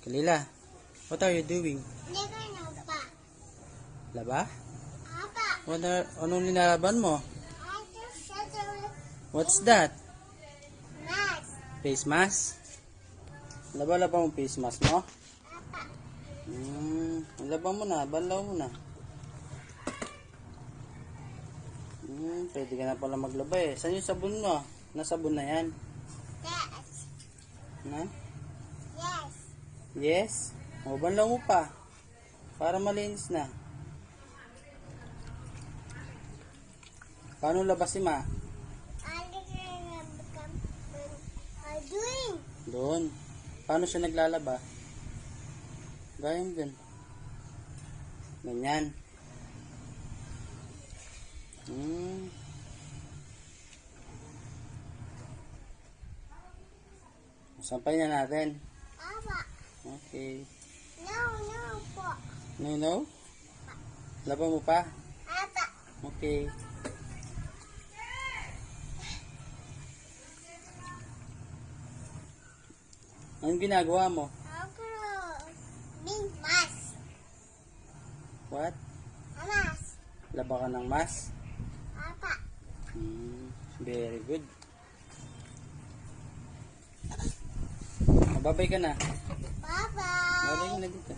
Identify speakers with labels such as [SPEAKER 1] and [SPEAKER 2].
[SPEAKER 1] Kalila, what are you doing?
[SPEAKER 2] Never know pa.
[SPEAKER 1] Laba?
[SPEAKER 2] Apa.
[SPEAKER 1] Anong linalaban mo?
[SPEAKER 2] I just said there
[SPEAKER 1] What's that?
[SPEAKER 2] mask.
[SPEAKER 1] Face mask? Laba mo face mask mo?
[SPEAKER 2] Apa.
[SPEAKER 1] Laba mo na, balaw mo na. Pwede ka na pala maglaba eh. Saan yung sabon mo? Nasabon na yan.
[SPEAKER 2] Yes.
[SPEAKER 1] Na?
[SPEAKER 2] Yes.
[SPEAKER 1] Yes? O, banlaw mo pa. Para malinis na. Paano labas si Ma?
[SPEAKER 2] I'm doing.
[SPEAKER 1] Doon. Paano siya naglalaba? Gaya mo dun. Ganyan. Sampay na natin.
[SPEAKER 2] Apa.
[SPEAKER 1] Okay.
[SPEAKER 2] No po.
[SPEAKER 1] No? Laba mo pa?
[SPEAKER 2] Apa.
[SPEAKER 1] Okay. Anong ginagawa mo?
[SPEAKER 2] Ako big mask.
[SPEAKER 1] What?
[SPEAKER 2] A mask.
[SPEAKER 1] Laba ka ng mas?
[SPEAKER 2] Apa.
[SPEAKER 1] Very good. Babay ka na.
[SPEAKER 2] Bye-bye.
[SPEAKER 1] Babay ka na dito.